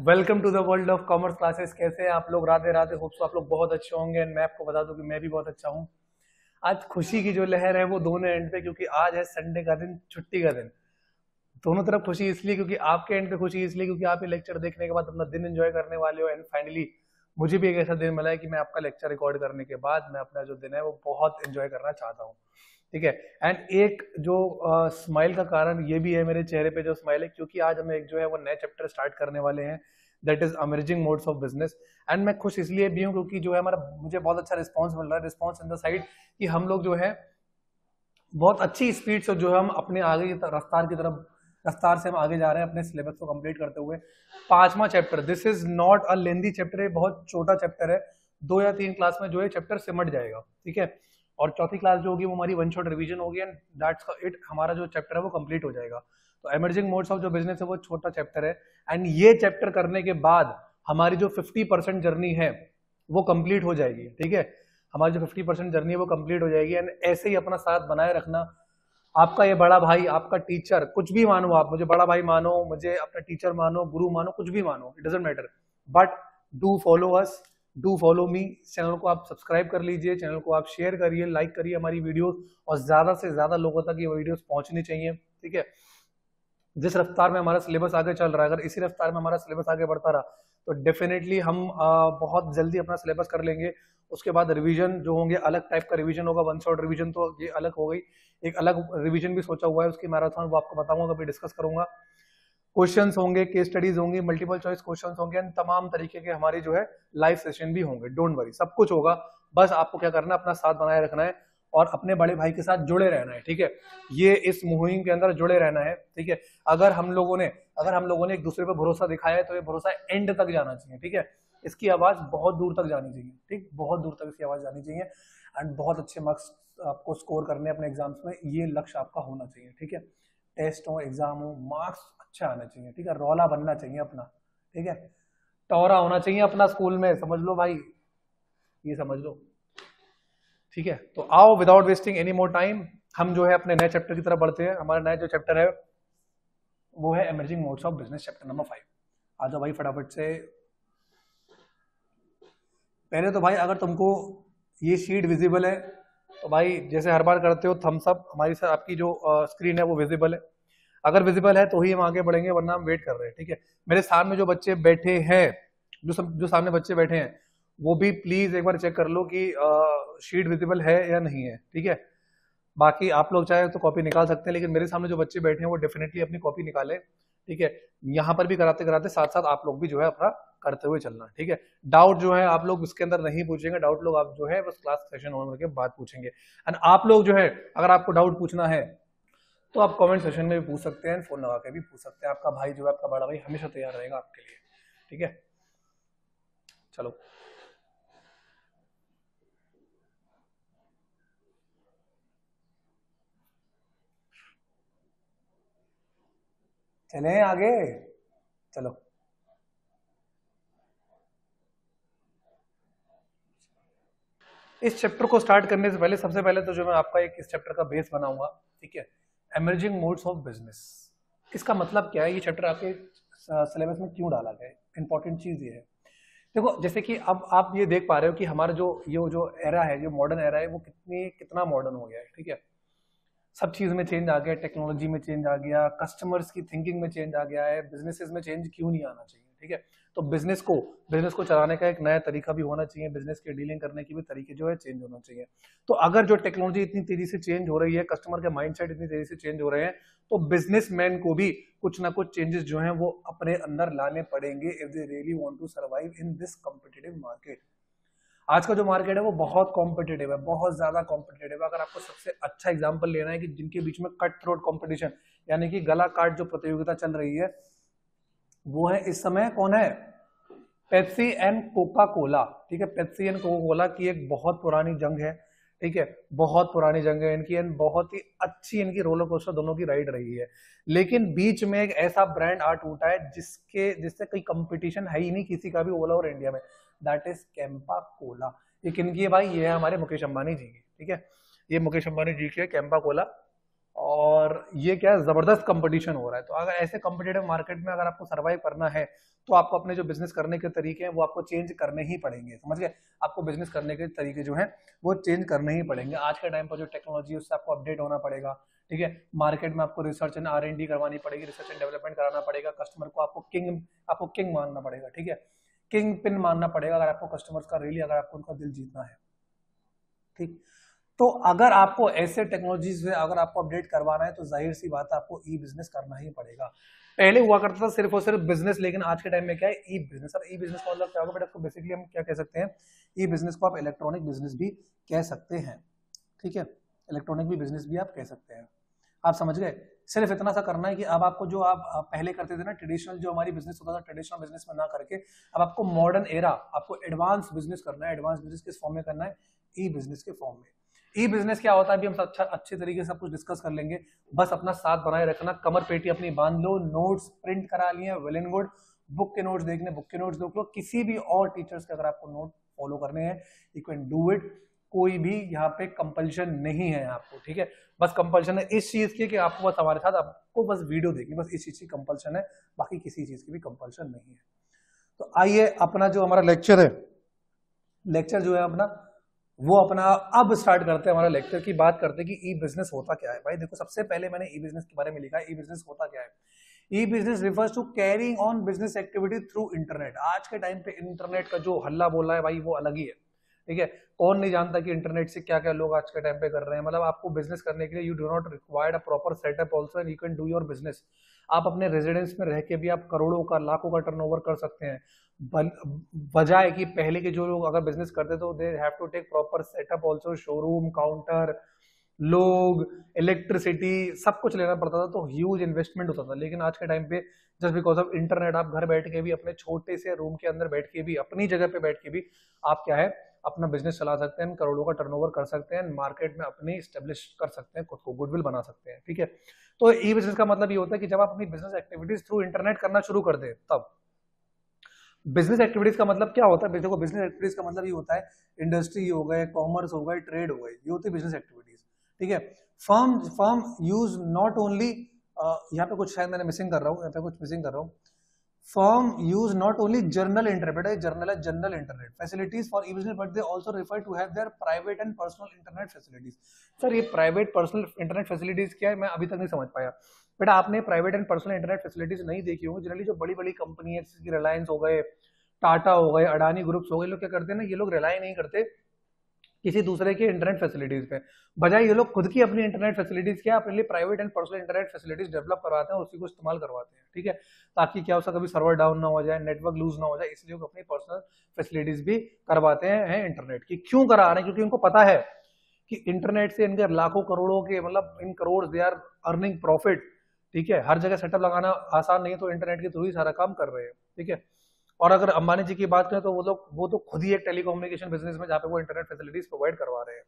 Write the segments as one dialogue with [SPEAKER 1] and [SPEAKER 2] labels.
[SPEAKER 1] Welcome to the world of commerce classes. कैसे हैं आप लोग? राधे राधे। होप्स आप लोग बहुत अच्छे होंगे एंड मैं आपको बता दूं कि मैं भी बहुत अच्छा हूं। आज खुशी की जो लहर है वो दोनों एंड पे, क्योंकि आज है संडे का दिन, छुट्टी का दिन। दोनों तरफ खुशी इसलिए क्योंकि आपके एंड पे खुशी इसलिए क्योंकि आप ये लेक्चर देखने के बाद अपना दिन एंजॉय करने वाले हो। एंड फाइनली मुझे भी एक ऐसा दिन मिला है कि मैं आपका लेक्चर रिकॉर्ड करने के बाद मैं अपना जो दिन है वो बहुत एंजॉय करना चाहता हूँ। ठीक है। एंड एक जो स्माइल का कारण ये भी है, मेरे चेहरे पे जो स्माइल है, क्योंकि आज हम एक जो है वो नए चैप्टर स्टार्ट करने वाले हैं, that is emerging modes of business. And मैं खुश इसलिए भी हूँ क्योंकि जो है हमारा मुझे बहुत अच्छा रिस्पॉन्स मिल रहा है, रिस्पॉन्स इन द साइड कि हम लोग जो है बहुत अच्छी स्पीड से जो है हम अपने आगे की रफ्तार की तरफ रफ्तार से हम आगे जा रहे हैं अपने सिलेबस को कंप्लीट करते हुए। पांचवा chapter, this is not a lengthy chapter, है बहुत छोटा चैप्टर है। 2 या 3 क्लास में जो है चैप्टर सिमट जाएगा। ठीक है। और चौथी क्लास जो होगी वो हमारी वन शॉट रिवीजन होगी एंड दैट्स इट, हमारा जो चैप्टर है वो कंप्लीट हो जाएगा। तो एमर्जिंग मोड्स ऑफ जो बिजनेस है वो छोटा चैप्टर है एंड ये चैप्टर करने के बाद हमारी जो 50% जर्नी है वो कंप्लीट हो जाएगी। ठीक है। हमारी जो 50% जर्नी है वो कंप्लीट हो जाएगी एंड ऐसे ही अपना साथ बनाए रखना। आपका ये बड़ा भाई, आपका टीचर, कुछ भी मानो आप, मुझे बड़ा भाई मानो, मुझे अपना टीचर मानो, गुरु मानो, कुछ भी मानो, it doesn't matter, but do follow us, do follow me. Channel को आप सब्सक्राइब कर लीजिए, चैनल को आप शेयर करिए, लाइक करिए हमारी वीडियोस और ज्यादा से ज्यादा लोगों तक ये वीडियोस पहुंचनी चाहिए। ठीक है। जिस रफ्तार में हमारा सिलेबस आगे चल रहा है, अगर इसी रफ्तार में हमारा सिलेबस आगे बढ़ता रहा तो डेफिनेटली हम बहुत जल्दी अपना सिलेबस कर लेंगे। उसके बाद रिवीजन जो होंगे, अलग टाइप का रिवीजन होगा, वन शॉट रिवीजन तो ये अलग हो गई। एक अलग रिवीजन भी सोचा हुआ है उसकी मैराथन, वो आपको बताऊंगा, कभी डिस्कस करूंगा। क्वेश्चंस होंगे, केस स्टडीज होंगी, मल्टीपल चॉइस क्वेश्चंस होंगे एंड तमाम तरीके के हमारी जो है लाइव सेशन भी होंगे। डोंट वरी, सब कुछ होगा। बस आपको क्या करना है, अपना साथ बनाए रखना है और अपने बड़े भाई के साथ जुड़े रहना है। ठीक है। ये इस मुहिम के अंदर जुड़े रहना है। ठीक है। अगर हम लोगों ने एक दूसरे पर भरोसा दिखाया है तो ये भरोसा एंड तक जाना चाहिए। ठीक है। इसकी आवाज बहुत दूर तक जानी चाहिए। ठीक, बहुत दूर तक इसकी आवाज जानी चाहिए एंड बहुत अच्छे मार्क्स आपको स्कोर करने अपने एग्जाम्स में, ये लक्ष्य आपका होना चाहिए। ठीक है। टेस्ट हो, एग्जाम हो, मार्क्स अच्छा आना चाहिए। ठीक है। रौला बनना चाहिए अपना। ठीक है। टौरा होना चाहिए अपना स्कूल में, समझ लो भाई, ये समझ लो। ठीक है। तो आओ, without wasting any more time, हम जो है अपने नए चैप्टर की तरफ बढ़ते हैं। हमारा नया जो चैप्टर है वो है emerging modes of business, chapter number 5। आ जाओ भाई फटाफट से। पहले तो भाई अगर तुमको ये शीट विजिबल है तो भाई जैसे हर बार करते हो, थम्स अप। हमारी सर आपकी जो स्क्रीन है वो विजिबल है? अगर विजिबल है तो ही हम आगे बढ़ेंगे, वरना हम वेट कर रहे हैं। ठीक है। मेरे सामने जो बच्चे बैठे हैं, जो सामने बच्चे बैठे हैं, वो भी प्लीज एक बार चेक कर लो कि शीट विजिबल है या नहीं है। ठीक है। बाकी आप लोग चाहे तो कॉपी निकाल सकते हैं, लेकिन मेरे सामने जो बच्चे बैठे हैं वो डेफिनेटली अपनी कॉपी निकाले। ठीक है। यहाँ पर भी कराते कराते साथ साथ आप लोग भी जो है अपना करते हुए चलना। ठीक है। डाउट जो है आप लोग इसके अंदर नहीं पूछेंगे, डाउट लोग आप जो है बस क्लास सेशन होने के बाद पूछेंगे। एंड आप लोग जो है अगर आपको डाउट पूछना है तो आप कमेंट सेशन में भी पूछ सकते हैं, फोन लगा के भी पूछ सकते हैं। आपका भाई जो है, आपका बड़ा भाई हमेशा तैयार रहेगा आपके लिए। ठीक है। चलो चले आगे, चलो। इस चैप्टर को स्टार्ट करने से पहले सबसे पहले तो जो मैं आपका एक इस चैप्टर का बेस बनाऊंगा। ठीक है। एमर्जिंग मोड्स ऑफ बिजनेस, इसका मतलब क्या है, ये चैप्टर आपके सिलेबस में क्यों डाला गया है, इंपॉर्टेंट चीज ये है। देखो, जैसे कि अब आप ये देख पा रहे हो कि हमारा जो एरा है, जो मॉडर्न एरा है, वो कितना मॉडर्न हो गया है। ठीक है। सब चीज में चेंज आ गया, टेक्नोलॉजी में चेंज आ गया, कस्टमर्स की थिंकिंग में चेंज आ गया है, बिजनेसेस में चेंज क्यों नहीं आना चाहिए। ठीक है। तो बिजनेस को चलाने का एक नया तरीका भी होना चाहिए, बिजनेस के डीलिंग करने की भी तरीके जो है चेंज होना चाहिए। तो अगर जो टेक्नोलॉजी इतनी तेजी से चेंज हो रही है, कस्टमर के माइंडसेट इतनी तेजी से चेंज हो रहे हैं, तो बिजनेसमैन को भी कुछ ना कुछ चेंजेस जो हैं वो अपने अंदर लाने पड़ेंगे if they really want to survive in this competitive market. आज का जो मार्केट है वो बहुत कॉम्पिटिटिव है, बहुत ज्यादा कॉम्पिटिटिव है। अगर आपको सबसे अच्छा एग्जांपल लेना है कि जिनके बीच में कट थ्रोट कंपटीशन, यानी कि गला काट जो प्रतियोगिता चल रही है, वो है इस समय कौन है? Pepsi and Coca Cola. ठीक है। पेप्सी एंड कोका कोला की एक बहुत पुरानी जंग है। ठीक है। बहुत पुरानी जंग है इनकी एंड बहुत ही अच्छी इनकी रोलर कोस्टर दोनों की राइड रही है। लेकिन बीच में एक ऐसा ब्रांड आ टूटा है जिससे कोई कंपटीशन है ही नहीं किसी का भी ओवरऑल और इंडिया में, दैट इज कैंपा कोला। ये किनकी है भाई? ये है हमारे मुकेश अंबानी जी की। ठीक है। ये मुकेश अंबानी जी की है कैंपा कोला। और ये क्या है, जबरदस्त कंपटीशन हो रहा है। तो अगर ऐसे कॉम्पिटेटिव मार्केट में अगर आपको सर्वाइव करना है तो आपको अपने जो बिजनेस करने के तरीके हैं वो आपको चेंज करने ही पड़ेंगे, समझ गए। आपको बिजनेस करने के तरीके जो हैं वो चेंज करने ही पड़ेंगे। आज के टाइम पर जो टेक्नोलॉजी है उससे आपको अपडेट होना पड़ेगा, ठीक है। मार्केट में आपको रिसर्च एंड R&D करवानी पड़ेगी, रिसर्च एंड डेवलपमेंट कराना पड़ेगा। कस्टमर को आपको किंग मानना पड़ेगा, ठीक है, किंग पिन मानना पड़ेगा अगर आपको कस्टमर्स का रियली अगर आपको उनका दिल जीतना है, ठीक। तो अगर आपको ऐसे टेक्नोलॉजीज से अगर आपको अपडेट करवाना है तो जाहिर सी बात है आपको ई बिजनेस करना ही पड़ेगा। पहले हुआ करता था सिर्फ और सिर्फ बिजनेस, लेकिन आज के टाइम में क्या है, ई बिजनेस। और ई बिजनेस का मतलब क्या होगा बेटा, आपको बेसिकली हम क्या कह सकते हैं, ई बिजनेस को आप इलेक्ट्रॉनिक बिजनेस भी कह सकते हैं, ठीक है। इलेक्ट्रॉनिक भी बिजनेस भी आप कह सकते हैं, आप समझ गए। सिर्फ इतना सा करना है कि अब आपको जो आप पहले करते थे ना, ट्रेडिशनल जो हमारी बिजनेस होता था, ट्रेडिशनल बिजनेस में ना करके अब आपको मॉडर्न एरा, आपको एडवांस बिजनेस करना है। एडवांस बिजनेस किस फॉर्म में करना है, ई बिजनेस के फॉर्म में। ई बिजनेस क्या होता है अभी हम अच्छे तरीके से सब कुछ डिस्कस कर लेंगे। बस अपना साथ बनाए रखना, कमर पेटी अपनी बांध लो, नोट्स प्रिंट करा लिए, वेल एंड गुड। बुक के नोट्स देखने, बुक के नोट्स देख लो। किसी भी और टीचर्स के अगर आपको नोट फॉलो करने हैं, यू कैन डू इट। कोई भी यहाँ पे कंपल्शन नहीं है आपको, ठीक है। बस कंपल्शन है इस चीज की कि आपको बस हमारे साथ आपको बस वीडियो देखनी, बस इस चीज की कंपल्शन है, बाकी किसी चीज की भी कंपल्शन नहीं है। तो आइए अपना जो हमारा लेक्चर है, लेक्चर जो है अपना वो अपना अब स्टार्ट करते हैं। हमारा लेक्चर की बात करते हैं कि ई बिजनेस होता क्या है। भाई देखो, सबसे पहले मैंने ई बिजनेस के बारे में लिखा है। ई बिजनेस होता क्या है, E business refers to carrying on business activity through internet. आज के टाइम पे इंटरनेट का जो हल्ला बोल रहा है भाई वो अलग ही है, ठीक है। कौन नहीं जानता कि इंटरनेट से क्या क्या लोग आज के टाइम पे कर रहे हैं। मतलब आपको बिजनेस करने के लिए you do not required a proper setup also and you can do your business. आप अपने रेजिडेंस में रह के भी आप करोड़ों का लाखों का टर्नओवर कर सकते हैं, बजाय कि पहले के जो लोग अगर बिजनेस करते तो they have to take proper setup also, showroom, counter, लोग, इलेक्ट्रिसिटी, सब कुछ लेना पड़ता था, तो ह्यूज इन्वेस्टमेंट होता था। लेकिन आज के टाइम पे जस्ट बिकॉज ऑफ इंटरनेट आप घर बैठ के भी अपने छोटे से रूम के अंदर बैठ के भी अपनी जगह पे बैठ के भी आप क्या है अपना बिजनेस चला सकते हैं, करोड़ों का टर्नओवर कर सकते हैं, मार्केट में अपनी स्टेब्लिश कर सकते हैं, खुद को गुडविल बना सकते हैं, ठीक है। तो ई बिजनेस का मतलब ये होता है कि जब आप अपनी बिजनेस एक्टिविटीज थ्रू इंटरनेट करना शुरू कर दें तब। बिजनेस एक्टिविटीज का मतलब क्या होता है, देखो बिजनेस एक्टिविटीज का मतलब ये होता है इंडस्ट्री हो गए, कॉमर्स हो गए, ट्रेड हो गए, ये होती है बिजनेस एक्टिविटीज, ठीक है। फर्म यूज नॉट ओनली, यहाँ पे कुछ शायद मैंने मिसिंग कर रहा हूँ, यहाँ पे कुछ मिसिंग कर रहा हूँ। Firm use not only journal internet, journal है general internet facilities for E business, but they also refer to have their private and personal internet facilities. Sir ये प्राइवेट पर्सनल इंटरनेट फैसिलिटीज क्या है, मैं अभी तक नहीं समझ पाया। बेटा आपने private and personal internet facilities नहीं देखी होंगी। जनरली जो बड़ी बड़ी कंपनी है जैसे रिलायंस हो गए, टाटा हो गए, अडानी ग्रुप्स हो गए, लोग क्या करते हैं ना, ये लोग रिलाई नहीं करते किसी दूसरे के इंटरनेट फैसिलिटीज पे, बजाय ये लोग खुद की अपनी इंटरनेट फैसिलिटीज क्या अपने लिए private and personal internet facilities develop करवाते हैं, उसी को इस्तेमाल करवाते हैं, ठीक है। ताकि क्या हो, कभी सर्वर डाउन ना हो जाए, नेटवर्क लूज ना हो जाए, इसलिए वो अपनी पर्सनल फैसिलिटीज भी करवाते हैं इंटरनेट की। क्यों करा रहे हैं, क्योंकि उनको पता है कि इंटरनेट से इनके लाखों करोड़ों के मतलब इन crore they are earning profit, ठीक है। हर जगह सेटअप लगाना आसान नहीं है, तो इंटरनेट के थ्रू ही सारा काम कर रहे हैं, ठीक है। और अगर अंबानी जी की बात करें तो वो तो खुद ही एक टेलीकम्युनिकेशन बिजनेस में जहाँ पे वो इंटरनेट फैसिलिटीज प्रोवाइड करवा रहे हैं,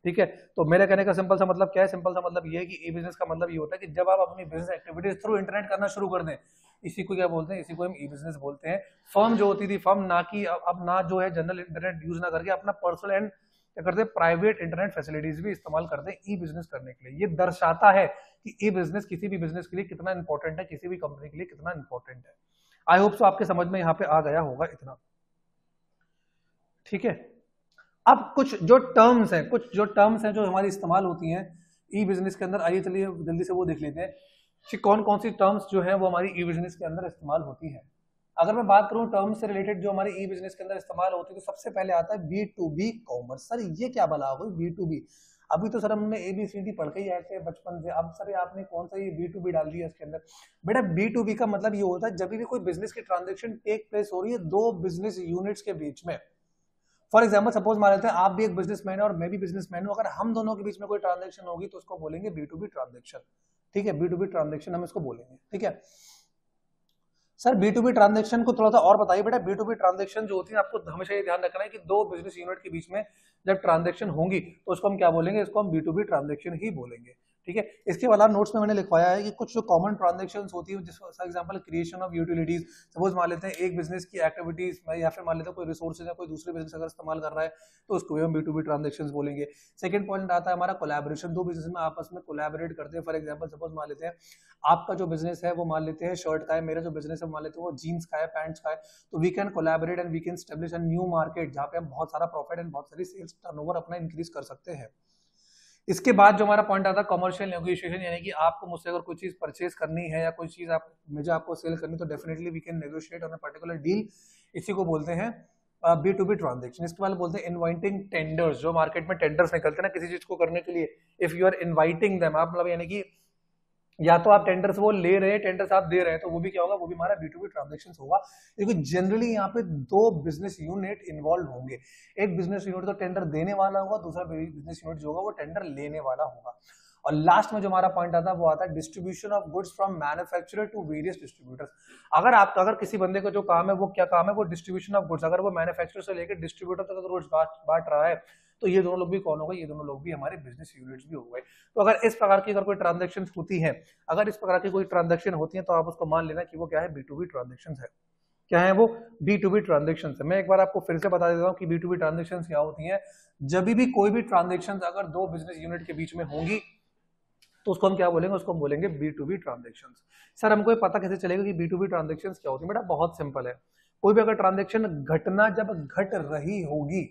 [SPEAKER 1] ठीक है। तो मेरे कहने का सिंपल सा मतलब क्या है, सिंपल सा मतलब ये है कि ई बिजनेस का मतलब ये होता है कि जब आप अपनी बिजनेस एक्टिविटीज थ्रू इंटरनेट करना शुरू कर दें, इसी को क्या बोलते हैं, इसी को हम ई बिजनेस बोलते हैं। फर्म जो होती थी, फर्म ना कि अब ना जो है जनरल इंटरनेट यूज ना करके अपना पर्सनल एंड क्या करते हैं प्राइवेट इंटरनेट फैसिलिटीज भी इस्तेमाल करते हैं ई बिजनेस करने के लिए। ये दर्शाता है कि ई बिजनेस किसी भी बिजनेस के लिए कितना इंपॉर्टेंट है, किसी भी कंपनी के लिए कितना इंपॉर्टेंट है। आई होप सो आपके समझ में यहाँ पे आ गया होगा इतना, ठीक है। अब कुछ जो टर्म्स हैं जो हमारी इस्तेमाल होती हैं ई बिजनेस के अंदर, आइए चलिए जल्दी से वो देख लेते हैं कि कौन कौन सी टर्म्स जो है वो हमारी ई बिजनेस के अंदर इस्तेमाल होती है। अगर मैं बात करूं टर्म्स से रिलेटेड जो हमारी ई बिजनेस के अंदर इस्तेमाल होती है, तो सबसे पहले आता है B2B कॉमर्स। सर ये क्या बला हो गई B2B, अभी तो सर हमने ABCD पढ़ के ही आए थे बचपन से, अब सर आपने कौन सा ये B2B डाल दिया इसके अंदर। बेटा B2B का मतलब ये होता है जब भी कोई बिजनेस की ट्रांजेक्शन टेक प्लेस हो रही है दो बिजनेस यूनिट्स के बीच में। फॉर एग्जाम्पल सपोज मान लेते हैं आप भी एक बिजनेसमैन है और मैं भी बिजनेसमैन हूं, अगर हम दोनों के बीच में कोई ट्रांजेक्शन होगी तो उसको बोलेंगे B2B ट्रांजेक्शन, ठीक है। B2B ट्रांजेक्शन हम इसको बोलेंगे, ठीक है। सर B2B ट्रांजेक्शन को थोड़ा सा और बताइए बेटा। B2B ट्रांजेक्शन जो होती है आपको हमेशा ये ध्यान रखना है कि दो बिजनेस यूनिट के बीच में जब ट्रांजेक्शन होंगी तो उसको हम क्या बोलेंगे, इसको हम B2B ट्रांजेक्शन ही बोलेंगे, ठीक है। इसके अलावा नोट्स में मैंने लिखवाया है कि कुछ जो कॉमन ट्रांजेक्शंस होती है, जैसे for example creation of utilities, suppose मान लेते हैं एक बिजनेस की एक्टिविटीज में, या फिर मान लेते हैं कोई रिसोर्सेज है, कोई दूसरे बिजनेस अगर इस्तेमाल कर रहा है तो उसको भी हम B2B ट्रांजेक्शंस बोलेंगे। सेकंड पॉइंट आता है हमारा कोलैबोरेशन, दो बिजनेस में आपस में कोलैबोरेट करते हैं। फॉर एग्जांपल सपोज मान लेते हैं आपका जो बिजनेस है वो मान लेते हैं शर्ट का है, मेरा जो बिजनेस है मान लेते हैं वो जीन्स का है, पैंट्स का है, तो we can collaborate and we can establish a new market जहां पे हम बहुत सारा प्रॉफिट एंड बहुत सारी सेल्स टर्नओवर अपना इंक्रीज कर सकते हैं। इसके बाद जो हमारा पॉइंट आता है कमर्शियल नेगोशिएशन, यानी कि आपको मुझसे अगर कोई चीज परचेज करनी है या कोई चीज आप मुझे आपको सेल करनी, तो definitely we can negotiate on a particular deal. इसी को बोलते हैं B2B ट्रांजेक्शन। इसके बाद बोलते हैं इनवाइटिंग टेंडर्स, जो मार्केट में टेंडर्स निकलते हैं ना किसी चीज को करने के लिए, if you are inviting them, आप मतलब यानी कि या तो आप टेंडर्स वो ले रहे हैं, टेंडर्स आप दे रहे हैं, तो वो भी क्या होगा, वो भी हमारा B2B ट्रांजेक्शन होगा। क्योंकि जनरली यहाँ पे दो बिजनेस यूनिट इन्वॉल्व होंगे, एक बिजनेस यूनिट तो टेंडर देने वाला होगा, दूसरा बिजनेस यूनिट जो होगा वो टेंडर लेने वाला होगा। और लास्ट में जो हमारा पॉइंट आता है वो आता है distribution of goods from manufacturer to various distributors. अगर किसी बंदे का जो काम है वो क्या काम है, वो डिस्ट्रीब्यूशन ऑफ गुड्स, अगर वो मैन्युफैक्चरर से लेकर डिस्ट्रीब्यूटर तक अगर गुड्स बांट रहा है, तो ये दोनों लोग भी कौन होगा, ये दोनों लोग भी हमारे बिजनेस यूनिट्स भी हो गए। तो अगर इस प्रकार की अगर कोई ट्रांजेक्शन होती है, अगर इस प्रकार की कोई ट्रांजेक्शन होती है, तो आप उसको मान लेना कि वो क्या है, B2B ट्रांजेक्शन है। क्या है वो, B2B ट्रांजेक्शन है। मैं एक बार आपको फिर से बता देता हूँ कि B2B ट्रांजेक्शन क्या होती है। जब भी कोई भी ट्रांजेक्शन अगर दो बिजनेस यूनिट के बीच में होंगी तो उसको हम क्या बोलेंगे, उसको हम बोलेंगे B2B ट्रांजेक्शन। सर हमको पता कैसे चलेगा कि B2B ट्रांजेक्शन क्या होती है? बेटा बहुत सिंपल है, कोई भी अगर ट्रांजेक्शन घटना जब घट रही होगी,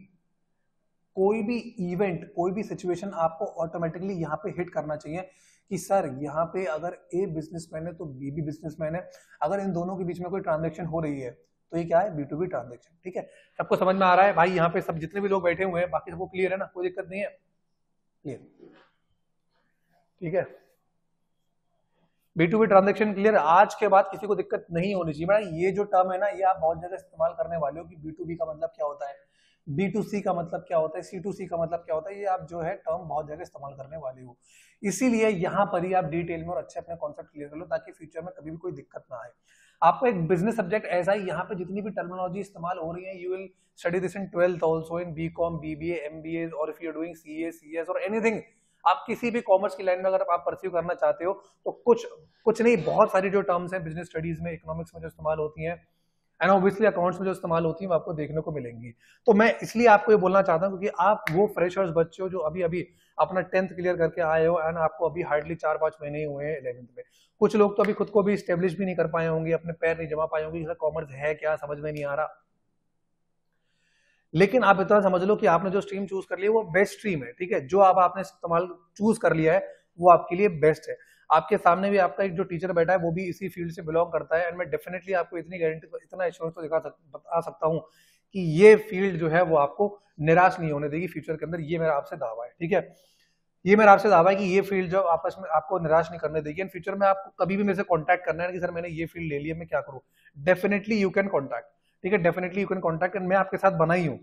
[SPEAKER 1] कोई भी इवेंट, कोई भी सिचुएशन आपको ऑटोमेटिकली यहाँ पे हिट करना चाहिए कि सर यहाँ पे अगर ए बिजनेसमैन है तो बी भी बिजनेसमैन है, अगर इन दोनों के बीच में कोई ट्रांजेक्शन हो रही है तो ये क्या है, B2B ट्रांजेक्शन। ठीक है, सबको समझ में आ रहा है भाई? यहाँ पे सब जितने भी लोग बैठे हुए हैं, बाकी सबको क्लियर है ना, कोई दिक्कत नहीं है? क्लियर, ठीक है। B2B transaction clear. आज के बाद किसी को दिक्कत नहीं होनी चाहिए। बेटा ये जो टर्म है ना, ये आप बहुत जगह इस्तेमाल करने वाले हो कि B2B का मतलब क्या होता है, B2C का मतलब क्या होता है, C2C का मतलब क्या होता है, ये आप जो है टर्म बहुत जगह इस्तेमाल करने वाले हो। इसीलिए यहाँ पर ही आप डिटेल में और अच्छे अपने कॉन्सेप्ट क्लियर कर लो, ताकि फ्यूचर में कभी भी कोई दिक्कत ना आए। आपको एक बिजनेस सब्जेक्ट ऐसा ही, यहाँ पे जितनी भी टर्मिनोलॉजी इस्तेमाल हो रही है, you will study this in 12th also, in BCom, BBA, MBA, और if you are doing CA, CS और एनीथिंग, आप किसी भी कॉमर्स की लाइन में अगर आप परस्यू करना चाहते हो, तो कुछ नहीं, बहुत सारी जो टर्म्स हैं बिजनेस स्टडीज में, इकोनॉमिक्स में जो इस्तेमाल होती हैं, एंड ऑब्वियसली अकाउंट्स में जो इस्तेमाल होती है, वो आपको देखने को मिलेंगी। तो मैं इसलिए आपको ये बोलना चाहता हूँ, क्योंकि आप वो फ्रेशर्स बच्चे हो जो अभी अभी अपना 10th क्लियर करके आए हो, एंड आपको अभी हार्डली 4-5 महीने ही हुए हैं 11th में। कुछ लोग तो अभी खुद को भी स्टेब्लिश भी नहीं कर पाए होंगे, अपने पैर नहीं जमा पाए होंगे, कॉमर्स है क्या समझ में नहीं आ रहा। लेकिन आप इतना समझ लो कि आपने जो स्ट्रीम चूज कर ली है वो बेस्ट स्ट्रीम है। ठीक है, जो आपने इस्तेमाल चूज कर लिया है वो आपके लिए बेस्ट है। आपके सामने भी आपका एक जो टीचर बैठा है वो भी इसी फील्ड से बिलोंग करता है, एंड मैं डेफिनेटली आपको इतनी गारंटी, इतना एश्योरेंस तो बता सकता हूँ कि ये फील्ड जो है वो आपको निराश नहीं होने देगी फ्यूचर के अंदर। ये मेरा आपसे दावा है। ठीक है, ये मेरा आपसे दावा है कि ये फील्ड जो आपस में आपको निराश नहीं करने देगी। एंड फ्यूचर में आपको कभी भी मेरे से कॉन्टैक्ट करना है कि सर मैंने ये फील्ड ले लिया, मैं क्या करूँ, डेफिनेटली यू कैन कॉन्टैक्ट। ठीक है, definitely you can contact, and मैं आपके साथ बना ही हूँ।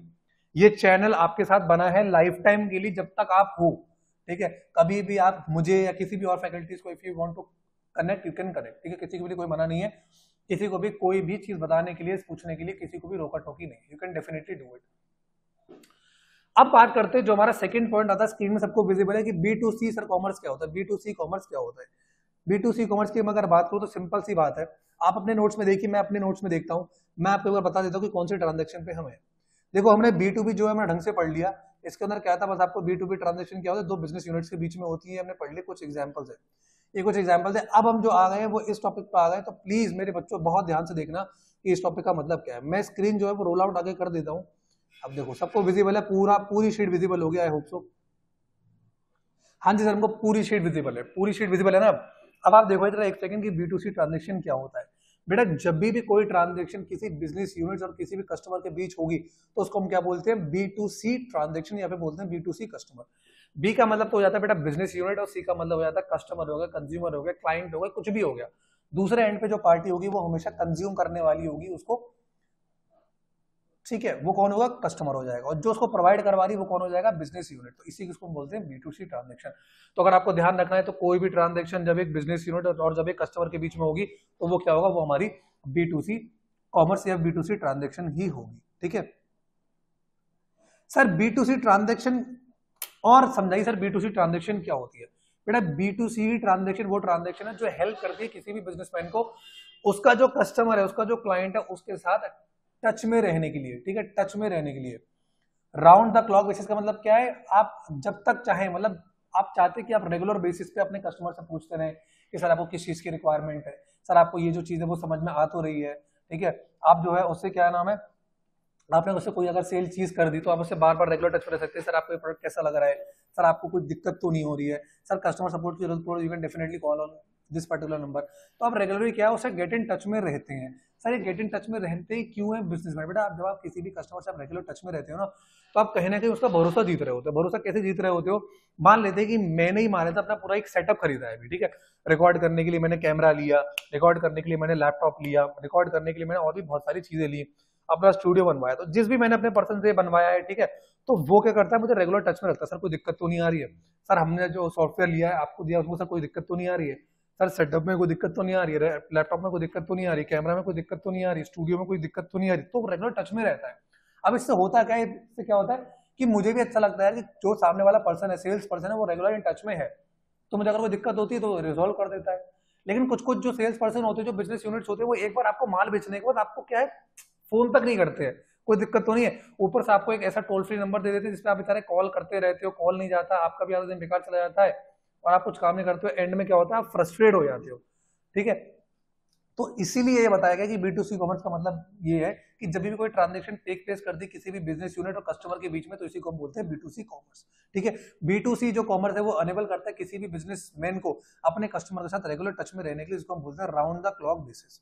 [SPEAKER 1] ये चैनल आपके साथ बना है लाइफ टाइम के लिए, जब तक आप हो। ठीक है, कभी भी आप मुझे या किसी भी और फैकल्टीज को, if you want to connect, you can connect. ठीक है, किसी को भी कोई मना नहीं है, किसी को भी कोई भी चीज बताने के लिए, पूछने के लिए किसी को भी रोका टोकी नहीं, you can definitely do it. अब बात करते हैं जो हमारा सेकंड पॉइंट आता है, स्क्रीन में सबको विजिबल है कि B2C सर कॉमर्स क्या होता है, B2C कॉमर्स क्या होता है। B2C कॉमर्स की अगर बात करूं तो सिंपल सी बात है, आप अपने नोट्स में देखिए, मैं अपने नोट्स में देखता हूं, मैं आपको एक बार बता देता हूं कि कौन से ट्रांजेक्शन पे हम है। देखो हमने B2B जो है हमने ढंग से पढ़ लिया, इसके अंदर क्या था, बस आपको B2B ट्रांजेक्शन क्या होता है, दो बिजनेस यूनिट्स के बीच में होती है, हमने पढ़ लिया, कुछ एग्जांपल्स है, ये कुछ एग्जांपल्स है। अब हम जो आ गए हैं वो इस टॉपिक पे आ गए, तो प्लीज मेरे बच्चों बहुत ध्यान से देखना कि इस टॉपिक का मतलब क्या है। मैं स्क्रीन जो है वो रोल आउट आगे कर देता हूँ। अब देखो सबको विजिबल है, पूरी शीट विजिबल हो गया, आई होप सो। हाँ जी सर, हमको पूरी शीट विजिबल है, पूरी शीट विजिबल है ना। अब आप देखो इधर एक सेकंड की B2C ट्रांजेक्शन क्या होता है। बेटा जब भी कोई ट्रांजेक्शन किसी बिजनेस यूनिट और किसी भी कस्टमर के बीच होगी, तो उसको हम क्या बोलते हैं, B2C ट्रांजेक्शन, या फिर बोलते हैं B2C कस्टमर। B का मतलब तो हो जाता है बेटा बिजनेस यूनिट, और C का मतलब हो जाता है कस्टमर हो गया, कंज्यूमर हो गया, क्लाइंट हो गया, कुछ भी हो गया। दूसरे एंड पे जो पार्टी होगी वो हमेशा कंज्यूम करने वाली होगी उसको। ठीक है, वो कौन होगा, कस्टमर हो जाएगा, और जो उसको प्रोवाइड करवा रही है वो कौन हो जाएगा, बिजनेस यूनिट। तो इसी को बोलते हैं B2C ट्रांजेक्शन। तो अगर आपको ध्यान रखना है तो कोई भी ट्रांजेक्शन जब एक बिजनेस यूनिट और जब एक कस्टमर के बीच में होगी, तो वो क्या होगा, वो हमारी B2C कॉमर्स या B2C ट्रांजेक्शन ही होगी। ठीक है सर, B2C ट्रांजेक्शन और समझाइए सर, B2C ट्रांजेक्शन क्या होती है। बेटा B2C ट्रांजेक्शन वो ट्रांजेक्शन है जो हेल्प करती है किसी भी बिजनेसमैन को उसका जो कस्टमर है, उसका जो क्लाइंट है, उसके साथ टच में रहने के लिए, ठीक है, टच में रहने के लिए। राउंड द क्लॉक बेसिस का मतलब क्या है, आप जब तक चाहें, मतलब आप चाहते हैं कि आप रेगुलर बेसिस पे अपने कस्टमर से पूछते रहें कि सर आपको किस चीज की रिक्वायरमेंट है, सर आपको ये जो चीज है वो समझ में आ तो रही है, ठीक है, आप जो है उससे क्या नाम है, आपने उससे कोई अगर सेल चीज कर दी तो आप उससे बार बार रेगुलर टच में रह सकते हैं, सर आपको ये प्रोडक्ट कैसा लग रहा है, सर आपको कोई दिक्कत तो नहीं हो रही है, सर कस्टमर सपोर्ट की जरूरत पड़ो you can definitely call on this particular number. तो आप रेगुलरली क्या है उससे गेट इन टच में रहते हैं। सर ये गेट इन टच में रहते ही क्यों है बिजनेसमैन, बेटा आप जब आप किसी भी कस्टमर से आप रेगुलर टच में रहते हो ना, तो आप कहीं ना कहीं उसका भरोसा जीत रहे होते हो। भरोसा कैसे जीत रहे होते हो, मान लेते हैं कि मैंने ही मान लेता अपना पूरा एक सेटअप खरीदा है अभी, ठीक है, रिकॉर्ड करने के लिए मैंने कैमरा लिया, रिकॉर्ड करने के लिए मैंने लैपटॉप लिया, रिकॉर्ड करने के लिए मैंने और भी बहुत सारी चीजें ली, अपना स्टूडियो बनवाया, तो जिस भी मैंने अपने पर्सन से बनवाया है, ठीक है, तो वो क्या करता है मुझे रेगुलर टच में रखता है, सर कोई दिक्कत तो नहीं आ रही है, सर हमने जो सॉफ्टवेयर लिया है आपको दिया उसमें सर कोई दिक्कत तो नहीं आ रही है, सर सेटअप में कोई दिक्कत तो नहीं आ रही है, लैपटॉप में कोई दिक्कत तो नहीं आ रही, कैमरा में कोई दिक्कत तो नहीं आ रही, स्टूडियो में कोई दिक्कत तो नहीं आ रही, तो रेगुलर टच में रहता है। अब इससे होता क्या है, इससे क्या होता है कि मुझे भी अच्छा लगता है कि जो सामने वाला पर्सन है, सेल्स पर्सन है, वो रेगुलर इन टच में है, तो मुझे अगर कोई दिक्कत होती है तो रिजोल्व कर देता है। लेकिन कुछ कुछ जो सेल्स पर्सन होते हैं, जो बिजनेस यूनिट्स होते हैं, वो एक बार आपको माल बेचने के बाद आपको क्या है फोन तक नहीं करते हैं, कोई दिक्कत तो नहीं है, ऊपर से आपको एक ऐसा टोल फ्री नंबर दे देते हैं जिसपे आप बेचारे कॉल करते रहते हो, कॉल नहीं जाता, आपका भी आधा दिन बेकार चला जाता है और आप कुछ काम नहीं करते हो, एंड में क्या होता है आप फ्रस्ट्रेट हो जाते हो, ठीक है। तो इसीलिए ये बताया गया कि B2C कॉमर्स का मतलब ये है कि जब भी कोई ट्रांजेक्शन टेक प्लेस कर दी किसी भी बिजनेस यूनिट और कस्टमर के बीच में, तो इसी को हम बोलते हैं B2C कॉमर्स, ठीक है। B2C जो कॉमर्स है वो अनेबल करता है किसी भी बिजनेसमैन को अपने कस्टमर के साथ रेगुलर टच में रहने के लिए, इसको हम बोलते हैं राउंड द क्लॉक बेसिस,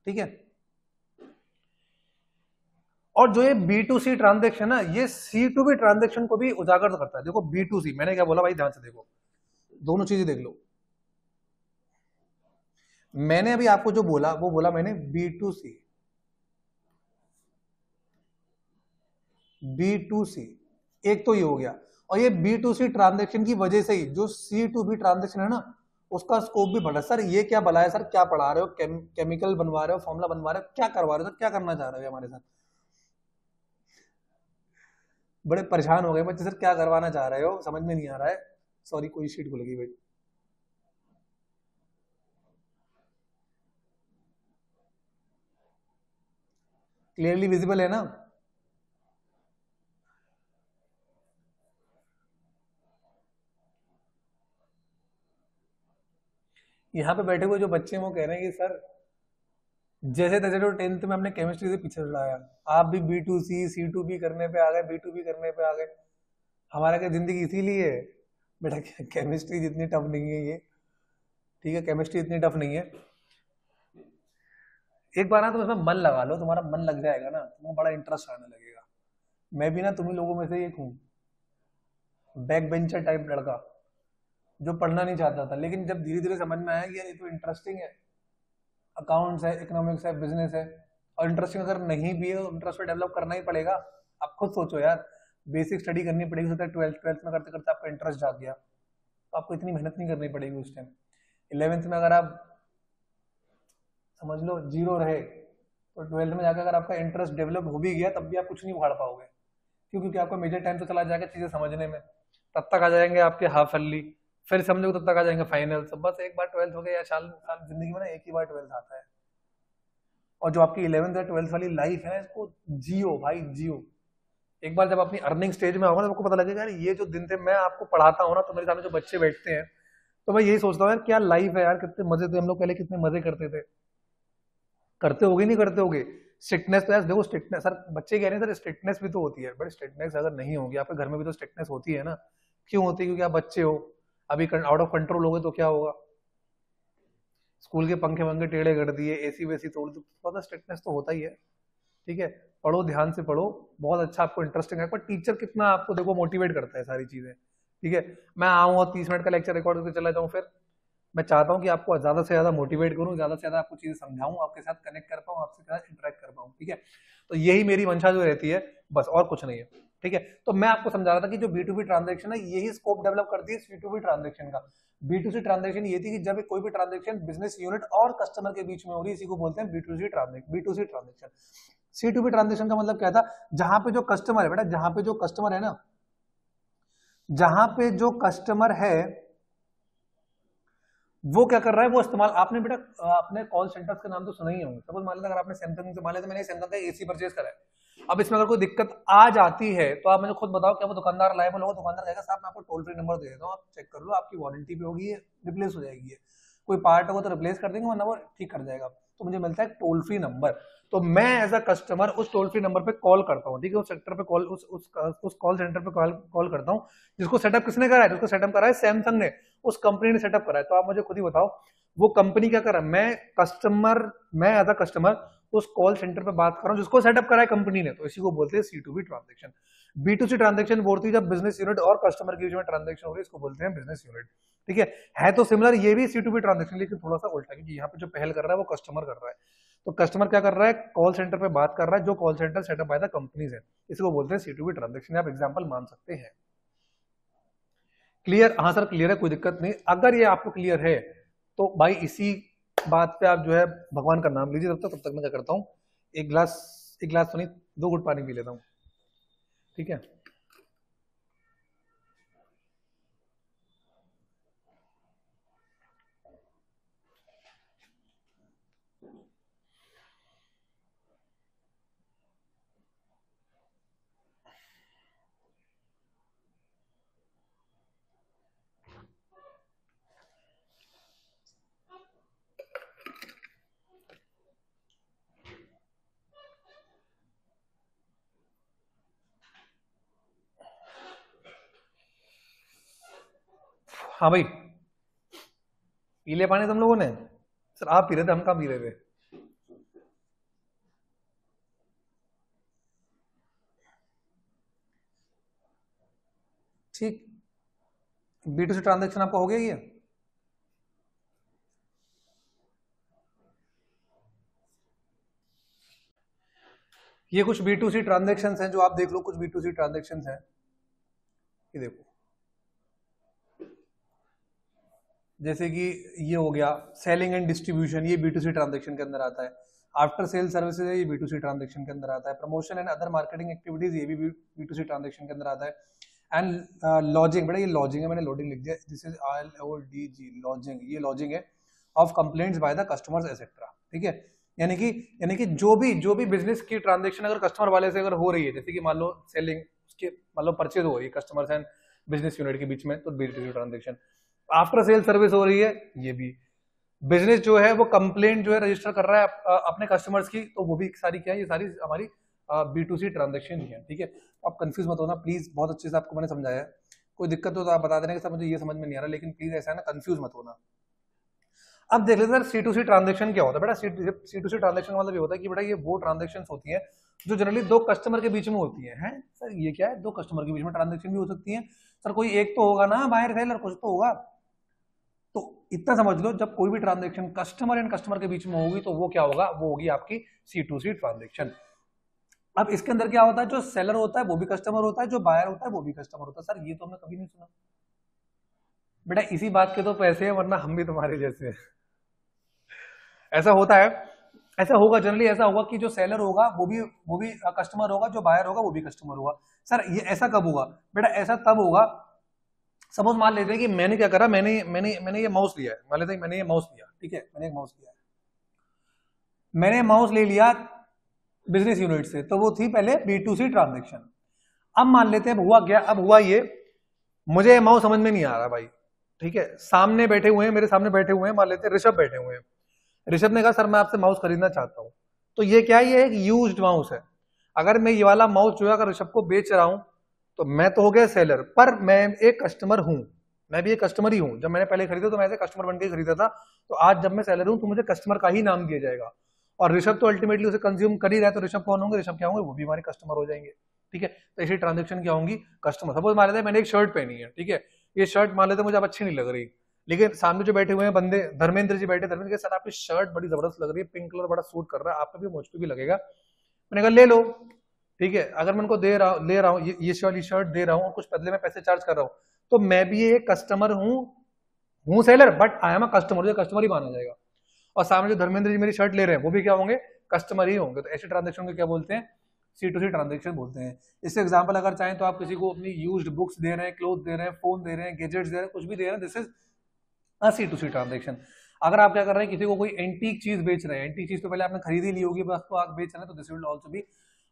[SPEAKER 1] ठीक है। और जो ये B2C ट्रांजेक्शन है ये C2B ट्रांजेक्शन को भी उजागर करता है। देखो B2C मैंने क्या बोला भाई, ध्यान से देखो, दोनों चीजें देख लो। मैंने अभी आपको जो बोला वो बोला मैंने B2C, B2C एक तो ये हो गया, और ये B2C ट्रांजेक्शन की वजह से ही जो C2B ट्रांजेक्शन है ना उसका स्कोप भी बढ़ा। सर ये क्या भला है, सर क्या पढ़ा रहे हो, केमिकल बनवा रहे हो, फॉर्मूला बनवा रहे हो, क्या करवा रहे हो, सर क्या करना चाह रहे हो हमारे साथ, बड़े परेशान हो गए बच्चे, सर क्या करवाना चाह रहे हो समझ में नहीं आ रहा है। सॉरी कोई शीट खुल गई भाई, क्लियरली विजिबल है ना। यहाँ पे बैठे हुए जो बच्चे हैं वो कह रहे हैं कि सर जैसे तैसे तो 10th में हमने केमिस्ट्री से पीछे छुड़ाया, आप भी B2C C2B करने पे आ गए, B2B करने पे आ गए, हमारा क्या जिंदगी इसीलिए है बेटा, केमिस्ट्री जितनी टफ नहीं है ये, ठीक है, केमिस्ट्री इतनी टफ नहीं है। एक बार ना तुम इसमें मन लगा लो, तुम्हारा मन लग जाएगा ना, तुम्हें बड़ा इंटरेस्ट आने लगेगा। मैं भी ना तुम्ही लोगों में से एक हूँ, बैक बेंचर टाइप लड़का जो पढ़ना नहीं चाहता था, लेकिन जब धीरे धीरे समझ में आया कि यार ये तो इंटरेस्टिंग है, अकाउंट्स है, इकोनॉमिक्स है, बिजनेस है, और इंटरेस्टिंग अगर नहीं भी है तो इंटरेस्ट डेवलप करना ही पड़ेगा। आप खुद सोचो यार, बेसिक स्टडी करनी पड़ेगी, सोचते ट्वेल्थ में करते करते आपका इंटरेस्ट जाग गया तो आपको इतनी मेहनत नहीं करनी पड़ेगी उस टाइम। 11th में अगर आप समझ लो जीरो रहे तो 12th में जाकर अगर आपका इंटरेस्ट डेवलप हो भी गया तब भी आप कुछ नहीं उखाड़ पाओगे, क्यों, क्योंकि आपका मेजर टाइम तो चला जाएगा चीजें समझने में, तब तक आ जाएंगे आपके हाफ अर्ली, फिर समझो तब तक आ जाएंगे फाइनल। सब बस एक बार 12th हो गया, या साल साल जिंदगी में ना एक ही बार 12th आता है, और जो आपकी 11th या 12th वाली लाइफ है इसको जियो भाई जियो। एक बार जब अपनी अर्निंग स्टेज में आओगे तो आपको पता लगेगा यार ये जो दिन थे, मैं आपको पढ़ाता हूँ ना तो मेरे सामने जो बच्चे बैठते हैं तो मैं यही सोचता हूँ यार क्या लाइफ है यार, कितने मजे थे हम लोग पहले, कितने मजे करते थे। करते होगे नहीं करते होगे, स्ट्रिक्टनेस तो यार देखो, स्ट्रिक्टनेस सर बच्चे कह रहे हैं सर स्ट्रिक्टनेस भी तो होती है, बट स्ट्रिक्टनेस अगर नहीं होगी आपके घर में भी तो स्ट्रिक्टनेस होती है ना। क्यों होती है, क्योंकि आप बच्चे हो, अभी आउट ऑफ कंट्रोल हो गए तो क्या होगा, स्कूल के पंखे वंखे टेढ़े कर दिए, एसी वेसी तोड़ दी, थोड़ा स्ट्रिक्टनेस तो होता ही है, ठीक है। पढ़ो, ध्यान से पढ़ो, बहुत अच्छा आपको इंटरेस्टिंग है, पर टीचर कितना आपको देखो मोटिवेट करता है सारी चीजें, ठीक है। मैं आऊँ और 30 मिनट का लेक्चर रिकॉर्ड करके चला जाऊँ, फिर मैं चाहता हूँ कि आपको ज्यादा से ज्यादा मोटिवेट करूँ, ज्यादा से ज्यादा आपको चीजें समझाऊं, आपके साथ कनेक्ट कर पाऊँ, आपके साथ इंटरेक्ट कर पाऊँ, ठीक है। तो यही मेरी मंशा जो रहती है, बस और कुछ नहीं है, ठीक है। तो मैं आपको समझा रहा था कि जो B2B ट्रांजेक्शन है यही स्कोप डेवलप करती है C2B ट्रांजेक्शन का। B2C ट्रांजेक्शन ये थी कि जब कोई भी ट्रांजेक्शन बिजनेस यूनिट और कस्टमर के बीच में हो रही है, इसी को बोलते हैं B2C ट्रांजेक्शन। C2B ट्रांजेक्शन का मतलब क्या था, जहां पे जो कस्टमर है बेटा, जहां पे जो कस्टमर है ना, जहां पे जो कस्टमर है वो क्या कर रहा है, वो इस्तेमाल, आपने बेटा अपने कॉल सेंटर्स के नाम तो सुना ही होंगे। सपोज मान लेते अगर आपने सैमसंग से, मान लेते मैंने सैमसंग का एसी परचेज करा है, अब इसमें अगर कोई दिक्कत आ जाती है तो आप मुझे खुद बताओ, क्या वो दुकानदार लायबल होगा? दुकानदार कहेगा साहब मैं आपको टोल फ्री नंबर दे देता हूँ, आप चेक कर लो, आपकी वारंटी पे होगी, रिप्लेस हो जाएगी, कोई पार्ट होगा तो रिप्लेस कर देंगे, वरना वो ठीक कर जाएगा। तो मुझे मिलता है टोल फ्री नंबर, तो मैं एज अ कस्टमर उस टोल फ्री नंबर पे कॉल करता हूँ, ठीक है, उस सेक्टर पे कॉल, उस कॉल सेंटर पे कॉल करता हूँ, जिसको सेटअप किसने करा है? जिसको सेटअप करा है सैमसंग ने, उस कंपनी ने सेटअप करा है। तो आप मुझे खुद ही बताओ वो कंपनी क्या कर रहा है? मैं एज अ कस्टमर उस कॉल सेंटर पे बात कर रहा हूँ जिसको सेटअप करा है कंपनी ने, तो इसी को बोलते हैं C2B ट्रांजेक्शन। B2C ट्रांजेक्शन बोलती है जब बिजनेस यूनिट और कस्टमर के बीच में ट्रांजेक्शन हो रही है, इसको बोलते हैं बिजनेस यूनिट, ठीक है तो सिमिलर ये भी C2B ट्रांजेक्शन, लेकिन थोड़ा सा उल्टा, क्योंकि यहाँ पे जो पहल कर रहा है वो कस्टमर कर रहा है। तो कस्टमर क्या कर रहा है? कॉल सेंटर पे बात कर रहा है, जो call centre setup by the companies है, इसको बोलते हैं C2B ट्रांजेक्शन। आप एग्जांपल मान सकते हैं। क्लियर? हाँ सर क्लियर है, कोई दिक्कत नहीं। अगर ये आपको क्लियर है तो भाई इसी बात पे आप जो है भगवान का नाम लीजिए। तब तक मैं क्या करता हूँ, एक गिलास तो नहीं, 2 घुट पानी पी लेता हूँ, ठीक है। हाँ भाई, पी ले पानी तुम लोगों ने? सर आप पी रहे थे, हम कहाँ पी रहे थे। ठीक, B2C ट्रांजेक्शन आपका हो गया ये कुछ B2C ट्रांजेक्शन हैं जो आप देख लो, कुछ B2C ट्रांजेक्शन हैं, ये देखो, जैसे कि ये हो गया सेलिंग एंड डिस्ट्रीब्यूशन, ये B2C ट्रांजेक्शन के अंदर आता है। आफ्टर सेल सर्विसेज है, ये B2C ट्रांजेक्शन के अंदर आता है। Promotion and other marketing activities, ये भी B2C ट्रांजेक्शन के अंदर आता है। एंड लॉजिंग, बेटा ये लॉजिंग है, मैंने लोडिंग लिख दिया, दिस इज LODG, लॉजिंग, ये लॉजिंग है of complaints by the customers etcetera, ठीक है। यानी कि जो भी बिजनेस की ट्रांजेक्शन अगर कस्टमर वाले से अगर हो रही है, जैसे कि मान लो सेलिंग उसके, मान लो परचेज हो रही है कस्टमर्स एंड बिजनेस यूनिट के बीच में, तो B2C transaction. After sale service हो रही है, ये भी। बिजनेस जो है वो कंप्लेंट जो है रजिस्टर कर रहा है अपने कस्टमर्स की, तो वो भी सारी क्या है, ये सारी हमारी B2C ट्रांजेक्शन ही है, ठीक है। आप कंफ्यूज मत होना प्लीज, बहुत अच्छे से आपको मैंने समझाया है। कोई दिक्कत हो तो आप बता देना कि सर मुझे ये समझ में नहीं आ रहा, लेकिन प्लीज ऐसा है ना, कंफ्यूज मत होना। अब देख लेते हैं C2C ट्रांजेक्शन क्या होता है। बेटा C2C ट्रांजेक्शन मतलब ये होता है कि बेटा ये वो ट्रांजेक्शन होती है जो जनरली 2 कस्टमर के बीच में होती है। हैं सर ये क्या है? 2 कस्टमर के बीच में ट्रांजेक्शन भी हो सकती है सर, कोई एक तो होगा ना बायर सेलर, कुछ तो होगा। तो इतना समझ लो, जब कोई भी ट्रांजेक्शन कस्टमर एंड कस्टमर के बीच में होगी तो वो क्या होगा? वो होगी आपकी C2C ट्रांजेक्शन। अब इसके अंदर क्या होता है, जो सेलर होता है वो भी कस्टमर होता है, जो बायर होता है वो भी कस्टमर होता है। सर ये तो हमने कभी नहीं सुना। बेटा इसी बात के तो पैसे हैं, वरना हम भी तुम्हारे जैसे हैं। ऐसा होता है, ऐसा होगा जनरली, ऐसा होगा कि जो सेलर होगा वो भी कस्टमर होगा, जो बायर होगा वो भी कस्टमर होगा। सर ये ऐसा कब होगा? बेटा ऐसा तब होगा, सपोज मान लेते हैं कि मैंने क्या करा, मैंने ये माउस लिया है, मान लेते हैं मैंने ये माउस लिया, ठीक है, मैंने एक माउस लिया है, मैंने माउस ले लिया बिजनेस यूनिट से, तो वो थी पहले B2C ट्रांजेक्शन। अब मान लेते हैं हुआ क्या, अब हुआ ये, मुझे माउस समझ में नहीं आ रहा भाई, ठीक है, सामने बैठे हुए हैं, मेरे सामने बैठे हुए हैं, मान लेते हैं ऋषभ बैठे हुए हैं। ऋषभ ने कहा सर मैं आपसे माउस खरीदना चाहता हूं। तो ये क्या है? ये एक यूज्ड माउस है। अगर मैं ये वाला माउस जो है अगर ऋषभ को बेच रहा हूं, तो मैं तो हो गया सेलर, पर मैं एक कस्टमर हूं, मैं भी एक कस्टमर ही हूं। जब मैंने पहले खरीदा तो मैं ऐसे कस्टमर बन के खरीदा था, तो आज जब मैं सेलर हूं तो मुझे कस्टमर का ही नाम दिया जाएगा। और ऋषभ तो अल्टीमेटली उसे कंज्यूम कर ही रहा है, तो ऋषभ कौन होंगे? ऋषभ क्या होंगे? वो भी हमारे कस्टमर हो जाएंगे, ठीक है। तो ऐसी ट्रांजेक्शन क्या होंगी? कस्टमर। सपोज मान लेते हैं मैंने एक शर्ट पहनी है, ठीक है, ये शर्ट मान लेते हैं मुझे अब अच्छी नहीं लग रही, लेकिन सामने जो बैठे हुए हैं बंदे, धर्मेंद्र जी बैठे, धर्मेंद्र के सर आपकी शर्ट बड़ी जबरदस्त लग रही है, पिंक कलर बड़ा सूट कर रहा है, आप पे भी मुझ पे भी लगेगा। मैंने कहा ले लो, ठीक है। अगर मैं उनको ले रहा हूँ ये वाली शर्ट दे रहा हूँ और कुछ बदले में पैसे चार्ज कर रहा हूँ, तो मैं भी एक कस्टमर हूँ seller, but I am a customer, मुझे कस्टमर ही माना जाएगा। और सामने जो धर्मेंद्र जी मेरी शर्ट ले रहे हैं वो भी क्या होंगे? कस्टमर ही होंगे। तो ऐसे ट्रांजेक्शन को क्या बोलते हैं? C2C ट्रांजेक्शन बोलते हैं। इससे एग्जांपल अगर चाहें तो आप किसी को अपनी यूज्ड बुक्स दे रहे हैं, क्लोथ दे रहे हैं, फोन दे रहे हैं, गैजेट्स दे रहे हैं, कुछ भी दे रहे हैं, दिस इज C2C ट्रांजेक्शन, अगर आप क्या कर रहे हैं, किसी को कोई एंटीक चीज बेच रहे हैं, एंटीक चीज तो पहले आपने खरीदी ली होगी, बस तो आप बेच रहे हैं, तो this will also be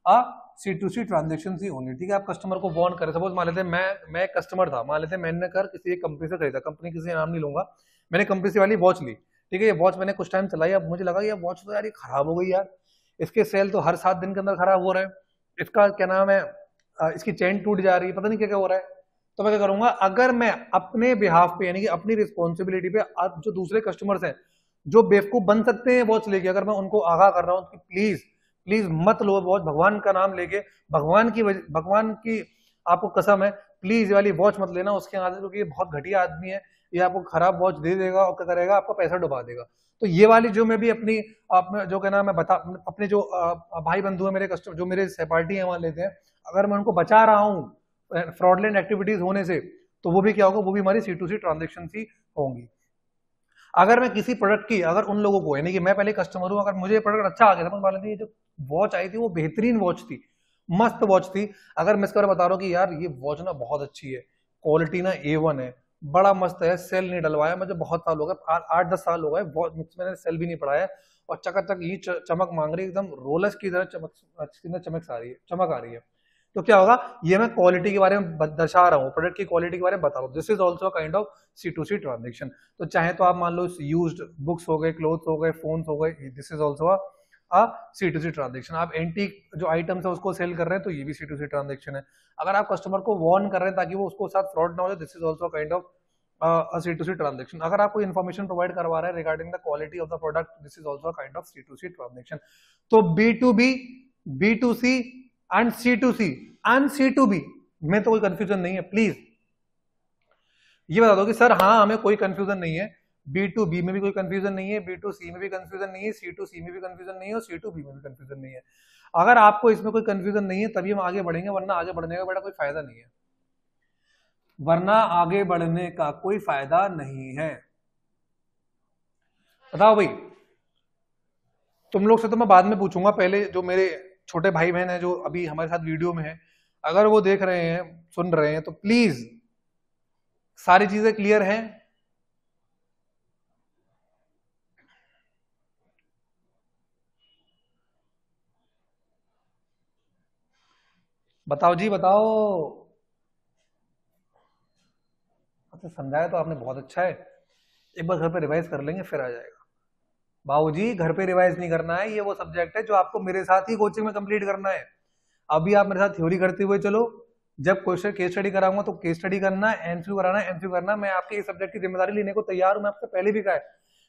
[SPEAKER 1] a C2C transaction ही होंगे। ठीक है, आप कस्टमर को वार्न करें, सपोज मान लेते हैं मैं एक कस्टमर था, मान लेते हैं मैंने कर किसी एक कंपनी से खरीदा, कंपनी किसी नाम नहीं लूंगा, मैंने कंपनी से वाली वॉच ली। ठीक है, ये वॉच मैंने कुछ टाइम चलाई, अब मुझे लगा ये वॉच तो यार ये खराब हो गई यार, इसके सेल तो हर 7 दिन के अंदर खराब हो रहे हैं, इसका क्या नाम है, इसकी चेन टूट जा रही है, पता नहीं क्या क्या हो रहा है। तो मैं क्या करूंगा, अगर मैं अपने बिहाफ पे यानी कि अपनी रिस्पॉन्सिबिलिटी पे अब जो दूसरे कस्टमर्स हैं जो बेवकूफ बन सकते हैं वॉच लेके, अगर मैं उनको आगाह कर रहा हूं कि प्लीज प्लीज मत लो वॉच, भगवान का नाम लेके, भगवान की आपको कसम है, प्लीज वाली वॉच मत लेना उसके आगे, क्योंकि ये बहुत घटिया आदमी है, ये आपको खराब वॉच दे देगा और क्या करेगा, आपका पैसा डुबा देगा। तो ये वाली जो मैं भी अपनी आप जो कहना मैं बता अपने जो भाई बंधु है मेरे कस्टमर जो मेरे सहपाठी है वहां लेते हैं, अगर मैं उनको बचा रहा हूँ फ्रॉडलेंट एक्टिविटीज होने से, तो वो भी क्या होगा, वो भी हमारी C2C ट्रांजेक्शन ही होंगी। अगर मैं किसी प्रोडक्ट की, अगर उन लोगों को यानी कि मैं पहले कस्टमर हूं, अगर मुझे ये प्रोडक्ट अच्छा आ गया था, मान लेते ये जो वॉच आई थी वो बेहतरीन वॉच थी, मस्त वॉच थी, अगर मैं इसके बारे में बता रहा हूँ कि यार ये वॉच ना बहुत अच्छी है, क्वालिटी ना A1 है, बड़ा मस्त है, सेल नहीं डलवाया मुझे, बहुत साल हो गए, 8-10 साल हो गए, मैंने सेल भी नहीं पढ़ाया, और चकाचक ये चमक मांग रही है, एकदम रोलेक्स की तरह चमक आ रही है, चमक आ रही है। तो क्या होगा, ये मैं क्वालिटी के बारे में दर्शा रहा हूँ, प्रोडक्ट की क्वालिटी के बारे में बता रहा हूँ, this is also kind of C2C transaction. तो चाहे तो आप मान लो यूज्ड बुक्स हो गए, क्लोथ्स हो गए, फोन्स हो गए, this is also a C2C transaction. आप एंटीक जो आइटम्स है उसको सेल कर रहे हैं, तो ये भी C2C ट्रांजेक्शन है। अगर आप कस्टमर को वार्न कर रहे हैं ताकि वो उसको साथ फ्रॉड ना हो जाए, this is also kind of C2C transaction. अगर आप कोई इन्फॉर्मेशन प्रोवाइड करवा रहे हैं regarding the quality of the product, this is also kind of C2C transaction. तो B2B, B2C and C2C and C2B में तो कोई कंफ्यूजन नहीं है, प्लीज ये बता दो कि सर हाँ हमें कोई कंफ्यूजन नहीं है, B2B में भी कोई कंफ्यूजन नहीं है, B2C में भी कंफ्यूजन नहीं है, C2C में भी कंफ्यूजन नहीं है, और C2B में भी कंफ्यूजन नहीं है। अगर आपको इसमें कोई कंफ्यूजन नहीं है तभी हम आगे बढ़ेंगे, वरना आगे बढ़ने का बड़ा कोई फायदा नहीं है, वरना आगे बढ़ने का कोई फायदा नहीं है। बताओ भाई, तुम लोग से तो मैं बाद में पूछूंगा, पहले जो मेरे छोटे भाई बहन है जो अभी हमारे साथ वीडियो में है, अगर वो देख रहे हैं सुन रहे हैं तो प्लीज सारी चीजें क्लियर हैं। बताओ जी बताओ। अच्छा समझाया तो आपने, बहुत अच्छा है, एक बार घर पे रिवाइज कर लेंगे फिर आ जाएगा। बाबूजी घर पे रिवाइज नहीं करना है, ये वो सब्जेक्ट है जो आपको मेरे साथ ही कोचिंग में कंप्लीट करना है। अभी आप मेरे साथ थ्योरी करते हुए चलो, जब क्वेश्चन केस स्टडी कराऊंगा तो केस स्टडी करना, एमसीक्यू कराना है एमसीक्यू करना। मैं आपके इस सब्जेक्ट की जिम्मेदारी लेने को तैयार हूं, मैं आपसे पहले भी कहा है,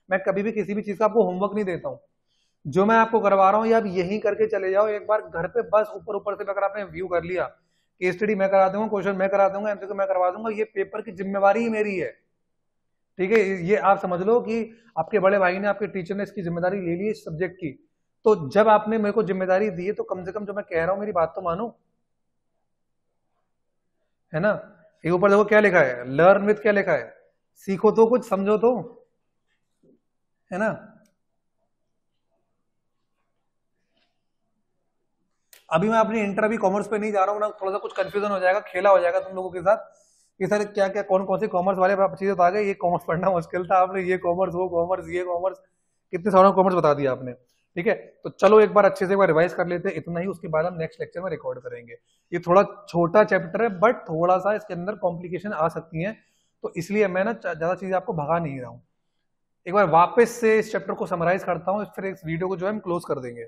[SPEAKER 1] मैं कभी भी किसी भी चीज का आपको होमवर्क नहीं देता हूँ, जो मैं आपको करवा रहा हूँ ये आप यही करके चले जाओ, एक बार घर पे बस ऊपर ऊपर से अगर आपने व्यू कर लिया, केस स्टडी मैं करा दूंगा, क्वेश्चन मैं करा दूंगा, एमसीक्यू मैं करवा दूंगा, ये पेपर की जिम्मेवारी ही मेरी है। ठीक है, ये आप समझ लो कि आपके बड़े भाई ने, आपके टीचर ने इसकी जिम्मेदारी ले ली इस सब्जेक्ट की, तो जब आपने मेरे को जिम्मेदारी दी है तो कम से कम जो मैं कह रहा हूं मेरी बात तो मानो, है ना। ये ऊपर देखो क्या लिखा है, लर्न विथ क्या लिखा है, सीखो तो कुछ समझो तो, है ना। अभी मैं अपनी इंटर अभी कॉमर्स पे नहीं जा रहा हूँ ना, थोड़ा सा कुछ कंफ्यूजन हो जाएगा, खेला हो जाएगा तुम लोगों के साथ कि सर क्या क्या कौन कौन सी कॉमर्स वाले चीजें बता गए, ये कॉमर्स पढ़ना मुश्किल था, आपने ये कॉमर्स वो कॉमर्स ये कॉमर्स कितने सारे कॉमर्स बता दिया आपने। ठीक है, तो चलो एक बार अच्छे से एक बार रिवाइज कर लेते हैं, इतना ही, उसके बाद हम नेक्स्ट लेक्चर में रिकॉर्ड करेंगे। ये थोड़ा छोटा चैप्टर है बट थोड़ा सा इसके अंदर कॉम्प्लिकेशन आ सकती है, तो इसलिए मैं ना ज्यादा चीजें आपको भगा नहीं रहा हूँ। एक बार वापस से इस चैप्टर को समराइज करता हूँ, फिर इस वीडियो को जो है हम क्लोज कर देंगे।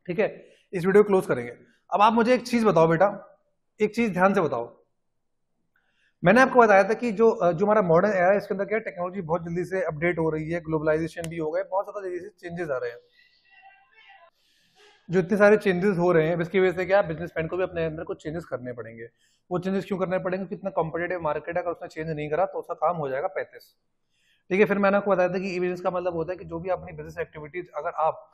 [SPEAKER 1] ठीक है, इस वीडियो को क्लोज करेंगे। अब आप मुझे एक चीज बताओ बेटा, एक चीज ध्यान से बताओ, मैंने आपको बताया था कि जो जो हमारा मॉडर्न एरा है इसके अंदर क्या टेक्नोलॉजी बहुत जल्दी से अपडेट हो रही है, ग्लोबलाइजेशन भी हो गया, बहुत ज्यादा जल्दी से चेंजेस आ रहे हैं। जो इतने सारे चेंजेस हो रहे हैं इसकी वजह से क्या बिजनेसमैन को भी अपने अंदर कुछ चेंजेस करने पड़ेंगे। वो चेंजेस क्यों करने पड़ेंगे, कितना कॉम्पिटेटिव मार्केट है, अगर उसने चेंज नहीं करा तो उसका काम हो जाएगा 35। ठीक है, फिर मैंने आपको बताया था कि ई बिजनेस का मतलब होता है कि जो भी अपनी बिजनेस एक्टिविटीज अगर आप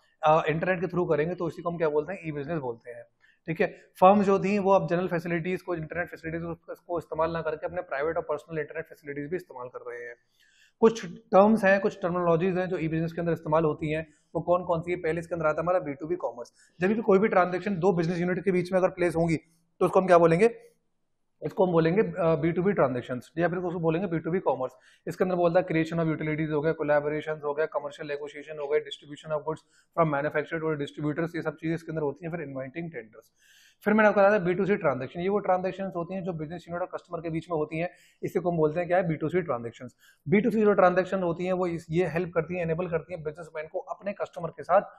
[SPEAKER 1] इंटरनेट के थ्रू करेंगे तो इसी को हम क्या बोलते हैं, ई बिजनेस बोलते हैं। ठीक है, फर्म जो थी वो अब जनरल फैसिलिटीज को, इंटरनेट फैसिलिटीज को इस्तेमाल ना करके अपने प्राइवेट और पर्सनल इंटरनेट फैसिलिटीज भी इस्तेमाल कर रहे हैं। कुछ टर्म्स हैं, कुछ टर्मिनोलॉजीज हैं जो ई बिजनेस के अंदर इस्तेमाल होती हैं, वो कौन कौन सी है। पहले इसके अंदर आता है हमारा B2B कॉमर्स। जब भी कोई भी ट्रांजेक्शन दो बिजनेस यूनिट के बीच में अगर प्लेस होंगी तो उसको हम क्या बोलेंगे, इसको हम बोलेंगे B2B ट्रांजेक्शन, या फिर उसको बोलेंगे B2B कॉमर्स। इसके अंदर बोलता है क्रिएशन ऑफ यूटिलिटीज हो गया, कोलैबोरेशन हो गया, कमर्शियल नेगोशिएशन हो गया, distribution of goods from manufacturer to distributors, ये सब चीजें इसके अंदर होती हैं। फिर इन्वाइटिंग टेंडर्स। फिर मैंने आपको बताया B2C ट्रांजेक्शन, ये वो ट्रांजेक्शन होती हैं जो बिजनेस यूनिट और कस्टमर के बीच में होती हैं, इसी को हम बोलते हैं क्या है, B2C ट्रांजेक्शन। B2C जो ट्रांजेक्शन होती है वो ये हेल्प करती है, एनेबल करती है बिजनेसमैन को अपने कस्टमर के साथ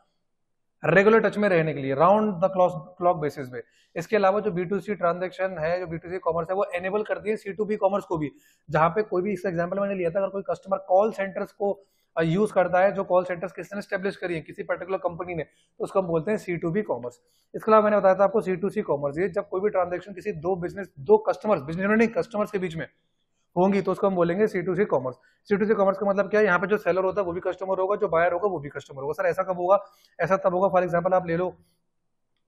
[SPEAKER 1] रेगुलर टच में रहने के लिए, राउंड द क्लॉक बेसिस पे। इसके अलावा जो B2C ट्रांजेक्शन है, जो B2C कॉमर्स है, वो एनेबल करती है C2B कॉमर्स को भी, जहां पे कोई भी, इसका एग्जांपल मैंने लिया था, अगर कोई कस्टमर कॉल सेंटर्स को यूज करता है, जो कॉल सेंटर्स किसी ने स्टेब्लिश करी है किसी पर्टिकुलर कंपनी ने, तो उसको हम बोलते हैं C2B कॉमर्स। इसके अलावा मैंने बताया था आपको C2C कॉमर्स, ये जब कोई भी ट्रांजेक्शन किसी दो कस्टमर्स, बिजनेस यूनिट नहीं, कस्टमर्स के बीच में होंगी, तो उसको हम बोलेंगे C2C कॉमर्स। C2C कॉमर्स का मतलब क्या है, यहाँ पे जो सेलर होता है वो भी कस्टमर होगा, जो बायर होगा वो भी कस्टमर होगा। सर ऐसा कब होगा? ऐसा तब होगा, फॉर एग्जांपल आप ले लो,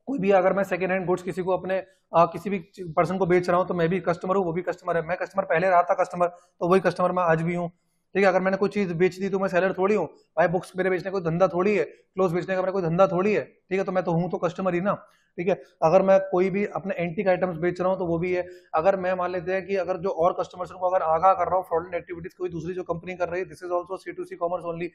[SPEAKER 1] कोई भी अगर मैं सेकंड हैंड गुड्स किसी को अपने किसी भी पर्सन को बेच रहा हूँ, तो मैं भी कस्टमर हूँ, वो भी कस्टमर है। मैं कस्टमर पहले रहा था कस्टमर, तो वही कस्टमर मैं आज भी हूँ। ठीक है, अगर मैंने कोई चीज बेच दी तो मैं सेलर थोड़ी हूँ भाई, बुक्स मेरे बेचने का कोई धंधा थोड़ी है, क्लोथ बेचने का मेरा कोई धंधा थोड़ी है। ठीक है, तो मैं तो हूँ तो कस्टमर ही ना। ठीक है, अगर मैं कोई भी अपने एंटीक आइटम्स बेच रहा हूँ तो वो भी है। अगर मैं मान लेते हैं कि अगर जो और कस्टमर्स को अगर आगाह कर रहा हूँ फ्रॉडलेंट एक्टिविटीज कोई दूसरी जो कंपनी कर रही है, this is also C2C commerce only.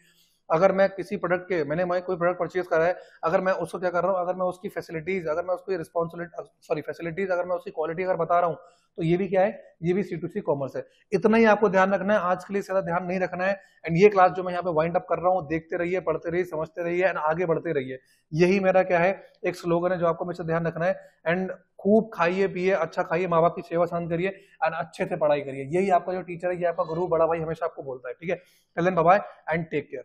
[SPEAKER 1] अगर मैं किसी प्रोडक्ट के मैं कोई प्रोडक्ट परचेज करा है, अगर मैं उसको क्या कर रहा हूँ, अगर मैं उसकी फैसिलिटीज, अगर मैं उसकी फैसिलिटीज, अगर मैं उसकी क्वालिटी अगर बता रहा हूँ, तो ये भी क्या है, ये भी C2C कॉमर्स है। इतना ही आपको ध्यान रखना है, आज के लिए ज्यादा ध्यान नहीं रखना है। एंड ये क्लास जो मैं यहाँ पे वाइंड अप कर रहा हूँ, देखते रहिए, पढ़ते रहिए, समझते रहिए एंड आगे बढ़ते रहिए। यही मेरा क्या है, एक स्लोगन है जो आपको हमेशा ध्यान रखना है। एंड खूब खाइए पिए, अच्छा खाइए, माँ बाप की सेवा शांत करिए एंड अच्छे से पढ़ाई करिए। यही आपका जो टीचर है, ये आपका गुरु, बड़ा भाई हमेशा आपको बोलता है। ठीक है, till then bye bye and take care.